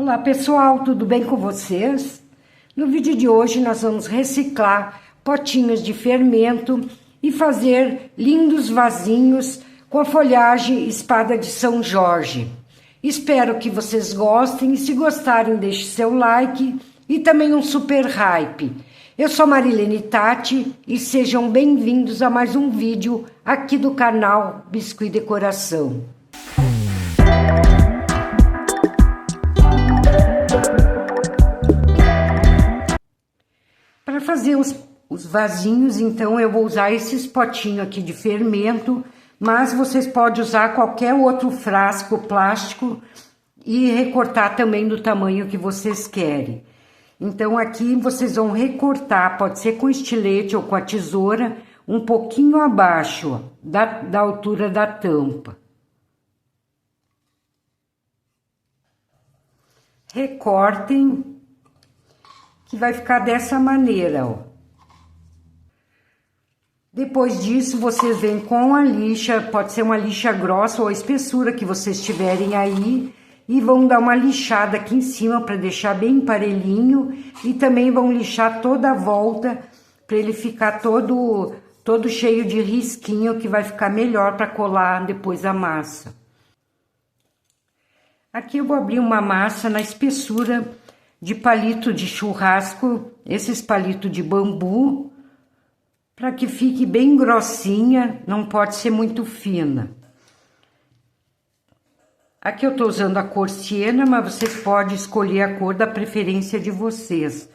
Olá pessoal, tudo bem com vocês? No vídeo de hoje nós vamos reciclar potinhos de fermento e fazer lindos vasinhos com a folhagem espada de São Jorge. Espero que vocês gostem e se gostarem deixe seu like e também um super hype. Eu sou Marilene Tati e sejam bem-vindos a mais um vídeo aqui do canal Biscuit Decoração. Para fazer os vasinhos, então, eu vou usar esses potinhos aqui de fermento, mas vocês podem usar qualquer outro frasco plástico e recortar também do tamanho que vocês querem. Então, aqui vocês vão recortar, pode ser com estilete ou com a tesoura, um pouquinho abaixo da altura da tampa. Recortem, que vai ficar dessa maneira, ó. Depois disso, vocês vêm com a lixa, pode ser uma lixa grossa ou a espessura que vocês tiverem aí, e vão dar uma lixada aqui em cima para deixar bem parelhinho, e também vão lixar toda a volta para ele ficar todo cheio de risquinho, que vai ficar melhor para colar depois a massa. Aqui eu vou abrir uma massa na espessura de palito de churrasco, esses palitos de bambu, para que fique bem grossinha, não pode ser muito fina. Aqui eu tô usando a cor siena, mas vocês podem escolher a cor da preferência de vocês.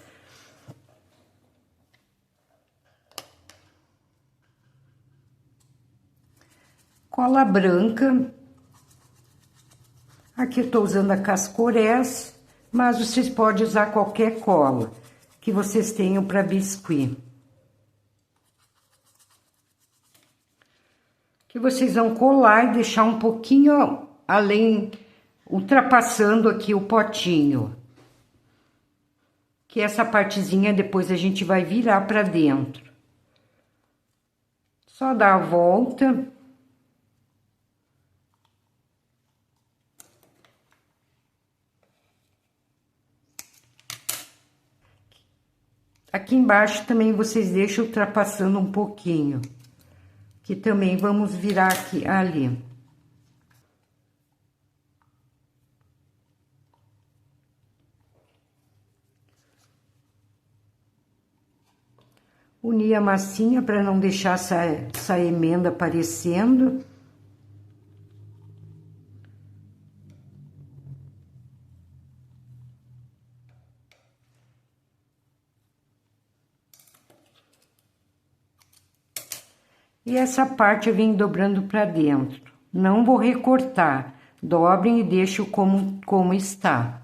Cola branca. Aqui eu tô usando a Cascorés, mas vocês podem usar qualquer cola que vocês tenham para biscuit. Que vocês vão colar e deixar um pouquinho além, ultrapassando aqui o potinho. Que essa partezinha depois a gente vai virar para dentro. Só dar a volta. Aqui embaixo também vocês deixam ultrapassando um pouquinho, que também vamos virar aqui, ali. Unir a massinha para não deixar essa emenda aparecendo. E essa parte eu vim dobrando para dentro. Não vou recortar. Dobrem e deixo como está.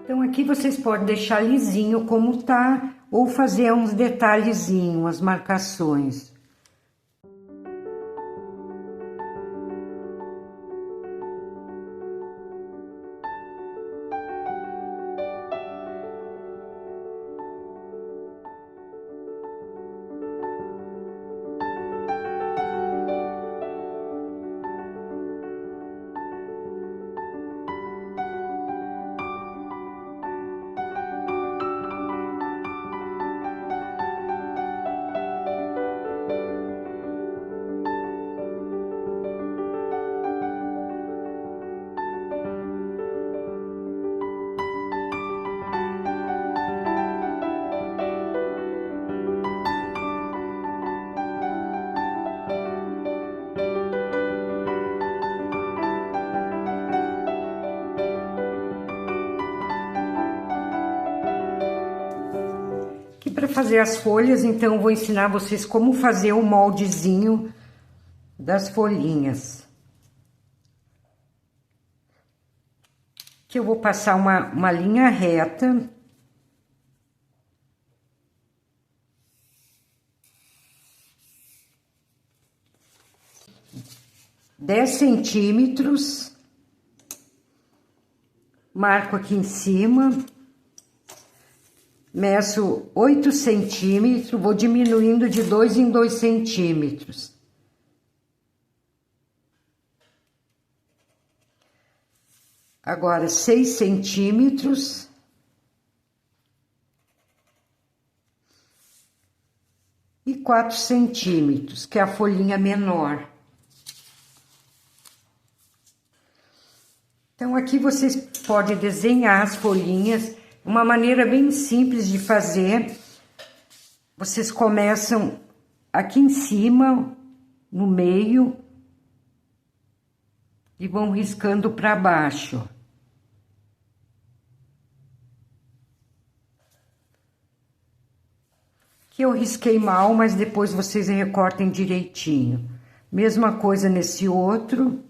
Então, aqui vocês podem deixar lisinho como tá, ou fazer uns detalhezinhos, umas marcações. fazer as folhas, então eu vou ensinar vocês como fazer o moldezinho das folhinhas. Aqui eu vou passar uma linha reta. Dez centímetros. Marco aqui em cima. Meço 8 centímetros, vou diminuindo de 2 em 2 centímetros. Agora, 6 centímetros. E 4 centímetros, que é a folhinha menor. Então, aqui vocês podem desenhar as folhinhas. Uma maneira bem simples de fazer. Vocês começam aqui em cima, no meio, e vão riscando para baixo. Aqui eu risquei mal, mas depois vocês recortem direitinho. Mesma coisa nesse outro,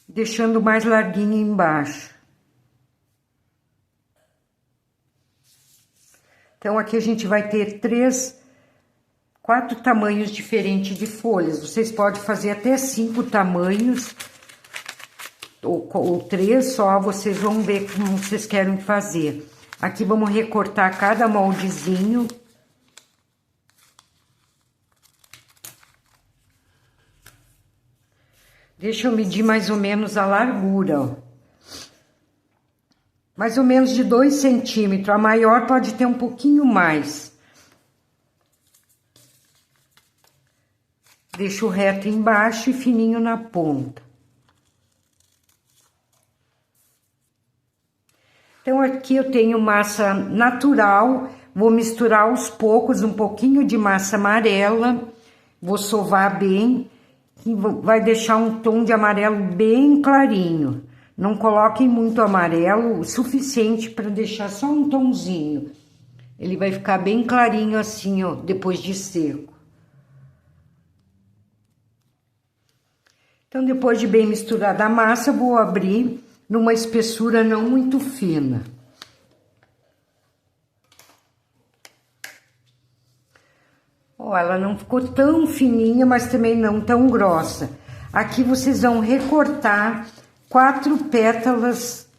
deixando mais larguinho embaixo. Então, aqui a gente vai ter 4 tamanhos diferentes de folhas. Vocês podem fazer até 5 tamanhos, ou 3 só, vocês vão ver como vocês querem fazer. Aqui vamos recortar cada moldezinho. Deixa eu medir mais ou menos a largura, ó. Mais ou menos de 2 centímetros, a maior pode ter um pouquinho mais. Deixo reto embaixo e fininho na ponta. Então, aqui eu tenho massa natural, vou misturar aos poucos um pouquinho de massa amarela, vou sovar bem, e vai deixar um tom de amarelo bem clarinho. Não coloquem muito amarelo, o suficiente para deixar só um tomzinho. Ele vai ficar bem clarinho assim, ó, depois de seco. Então, depois de bem misturada a massa, vou abrir numa espessura não muito fina. Ó, ela não ficou tão fininha, mas também não tão grossa. Aqui vocês vão recortar 4 pétalas,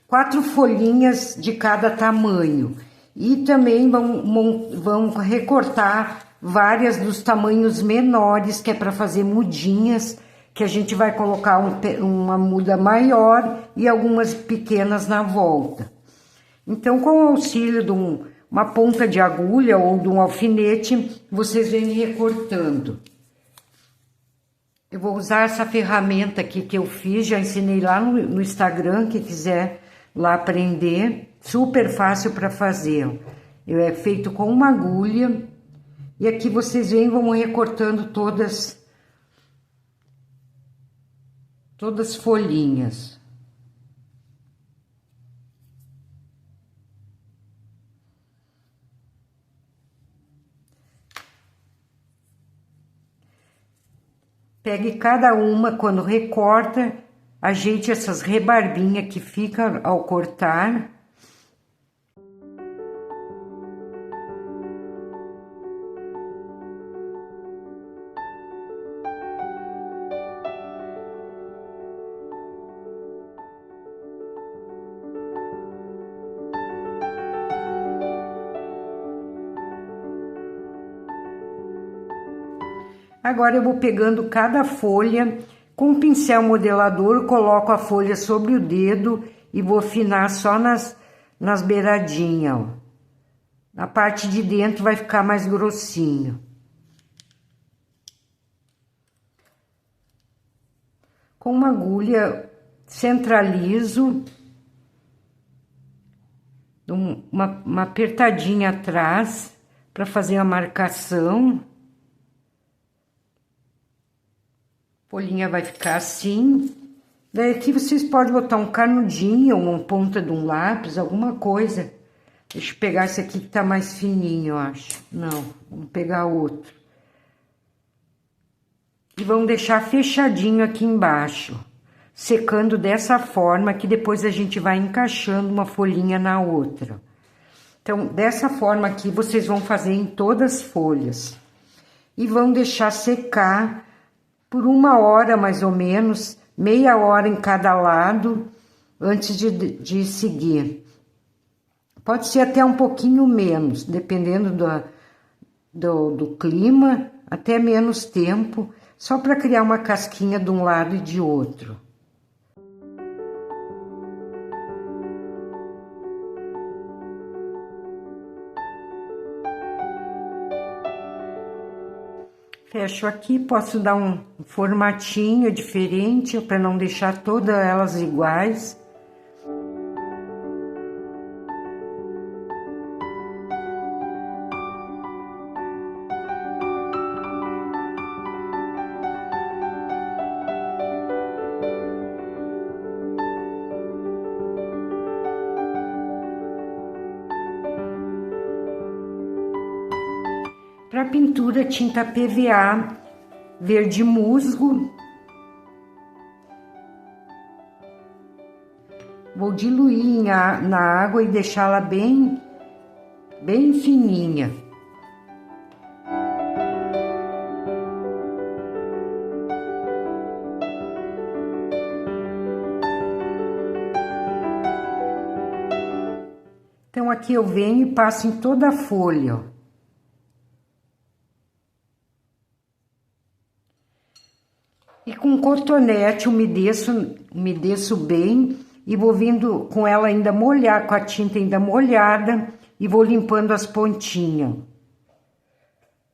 4 folhinhas de cada tamanho. E também vão recortar várias dos tamanhos menores, que é para fazer mudinhas, que a gente vai colocar uma muda maior e algumas pequenas na volta. Então, com o auxílio de uma ponta de agulha ou de um alfinete, vocês vêm recortando. Eu vou usar essa ferramenta aqui que eu fiz, já ensinei lá no Instagram, quem quiser lá aprender, super fácil para fazer. É feito com uma agulha, e aqui vocês vão recortando todas folhinhas. Pegue cada uma, quando recorta, ajeite essas rebarbinhas que fica ao cortar. Agora eu vou pegando cada folha, com o pincel modelador, coloco a folha sobre o dedo e vou afinar só nas beiradinhas, ó. Na parte de dentro vai ficar mais grossinho. Com uma agulha, centralizo, uma apertadinha atrás para fazer a marcação. A folhinha vai ficar assim. Daí aqui vocês podem botar um canudinho ou uma ponta de um lápis, alguma coisa, Deixa eu pegar esse aqui que tá mais fininho, eu acho. Não, vamos pegar outro. E vamos deixar fechadinho aqui embaixo, secando dessa forma que depois a gente vai encaixando uma folhinha na outra. Então, dessa forma aqui, vocês vão fazer em todas as folhas. E vão deixar secar por 1 hora, mais ou menos, meia hora em cada lado, antes de seguir. Pode ser até um pouquinho menos, dependendo do clima, até menos tempo, só para criar uma casquinha de um lado e de outro. Fecho aqui, posso dar um formatinho diferente para não deixar todas elas iguais. Para pintura, tinta PVA verde musgo. Vou diluir na água e deixá-la bem fininha. Então, aqui eu venho e passo em toda a folha, ó. E com cotonete umedeço bem e vou vindo com ela ainda molhar, com a tinta ainda molhada, e vou limpando as pontinhas.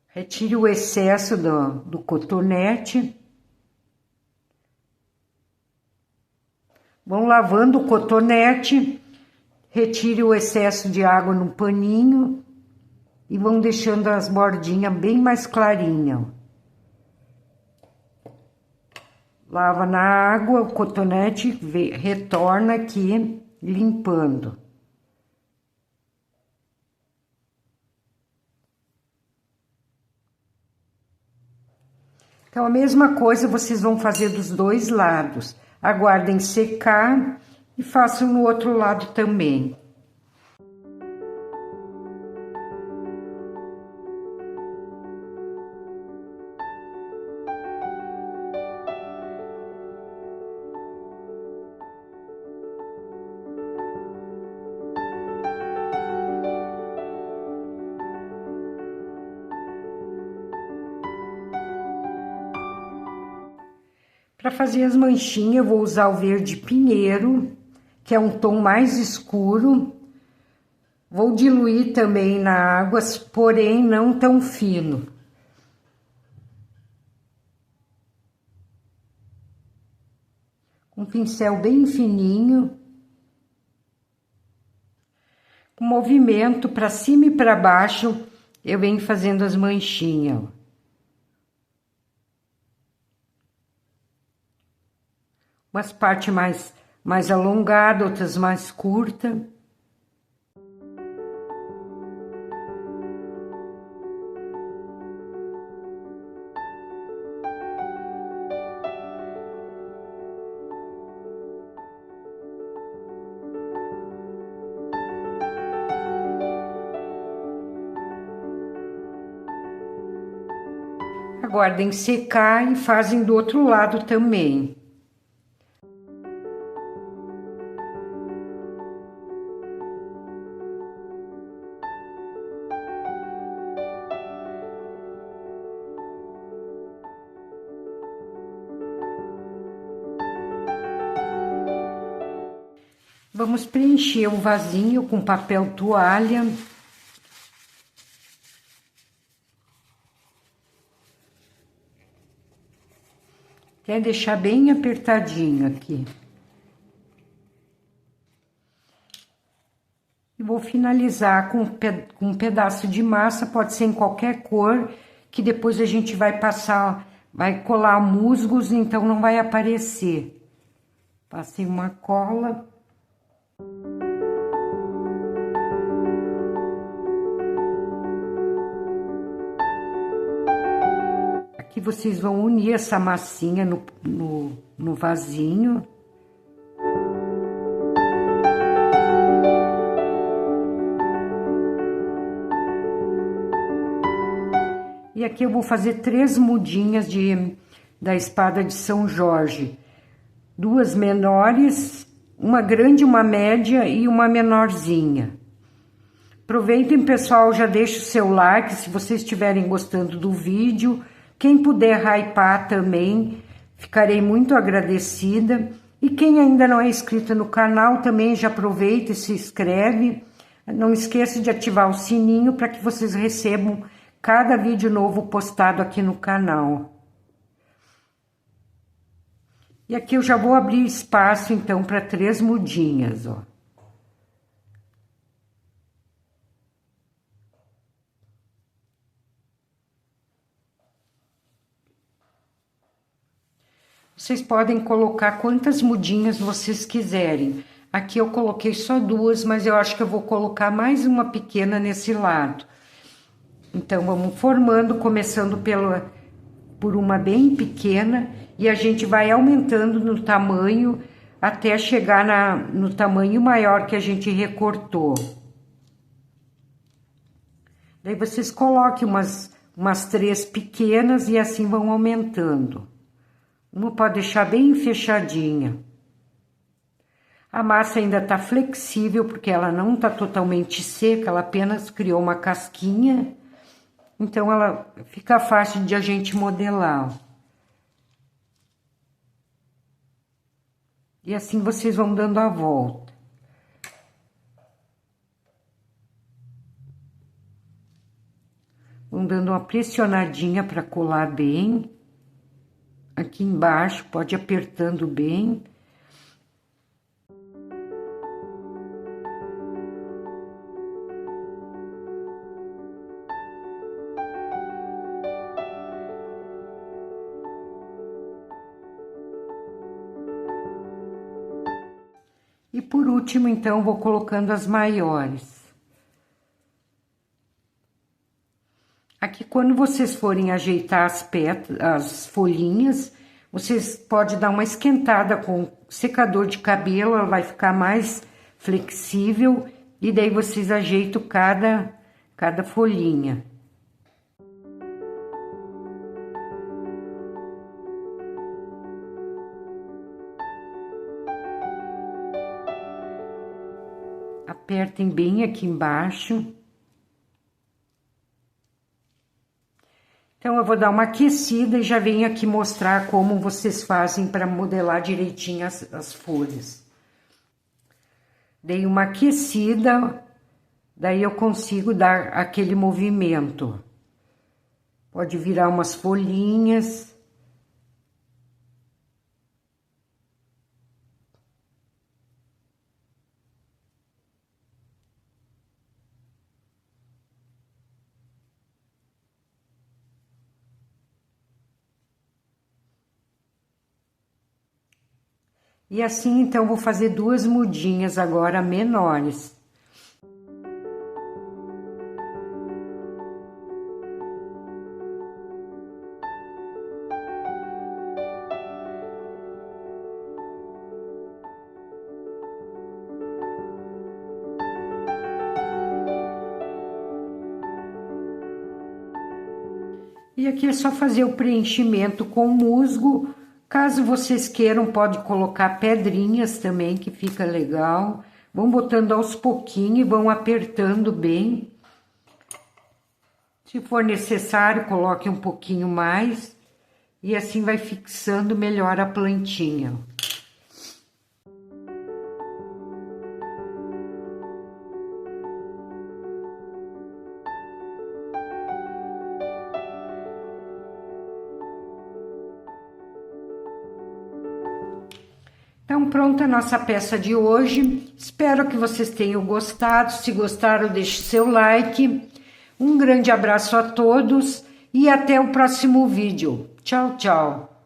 Retire o excesso do cotonete. Vão lavando o cotonete, retire o excesso de água no paninho e vão deixando as bordinhas bem mais clarinhas. Lava na água, o cotonete retorna aqui, limpando. Então, a mesma coisa vocês vão fazer dos dois lados. Aguardem secar e façam no outro lado também. Para fazer as manchinhas, eu vou usar o verde pinheiro, que é um tom mais escuro. Vou diluir também na água, porém não tão fino. Um pincel bem fininho. Com movimento para cima e para baixo, eu venho fazendo as manchinhas, ó. Umas partes mais alongadas, outras mais curtas. Aguardem secar e fazem do outro lado também. Vamos preencher o vasinho com papel toalha. Até deixar bem apertadinho aqui. E vou finalizar com um pedaço de massa, pode ser em qualquer cor, que depois a gente vai passar, vai colar musgos, então não vai aparecer. Passei uma cola. Aqui vocês vão unir essa massinha no vasinho. E aqui eu vou fazer 3 mudinhas da espada de São Jorge. 2 menores, uma grande, uma média e uma menorzinha. Aproveitem, pessoal, já deixa o seu like se vocês estiverem gostando do vídeo. Quem puder hypar também, ficarei muito agradecida. E quem ainda não é inscrito no canal, também já aproveita e se inscreve. Não esqueça de ativar o sininho para que vocês recebam cada vídeo novo postado aqui no canal. E aqui eu já vou abrir espaço, então, para 3 mudinhas, ó. Vocês podem colocar quantas mudinhas vocês quiserem. Aqui eu coloquei só 2, mas eu acho que eu vou colocar mais uma pequena nesse lado. Então, vamos formando, começando por uma bem pequena, e a gente vai aumentando no tamanho, até chegar no tamanho maior que a gente recortou. Daí, vocês coloquem umas 3 pequenas, e assim vão aumentando. Uma pode deixar bem fechadinha. A massa ainda tá flexível, porque ela não tá totalmente seca, ela apenas criou uma casquinha. Então, ela fica fácil de a gente modelar. E assim vocês vão dando a volta. Vão dando uma pressionadinha para colar bem. Aqui embaixo, pode ir apertando bem. E por último, então, vou colocando as maiores. Aqui, quando vocês forem ajeitar as folhinhas, vocês podem dar uma esquentada com secador de cabelo, ela vai ficar mais flexível, e daí vocês ajeitam cada folhinha. Apertem bem aqui embaixo. Então, eu vou dar uma aquecida e já venho aqui mostrar como vocês fazem para modelar direitinho as folhas. Dei uma aquecida, daí eu consigo dar aquele movimento. Pode virar umas folhinhas. E assim, então, vou fazer 2 mudinhas agora menores. E aqui é só fazer o preenchimento com musgo. Caso vocês queiram, pode colocar pedrinhas também, que fica legal. Vão botando aos pouquinhos e vão apertando bem. Se for necessário, coloque um pouquinho mais. E assim vai fixando melhor a plantinha. Então, pronta a nossa peça de hoje. Espero que vocês tenham gostado. Se gostaram, deixe seu like. Um grande abraço a todos e até o próximo vídeo. Tchau, tchau.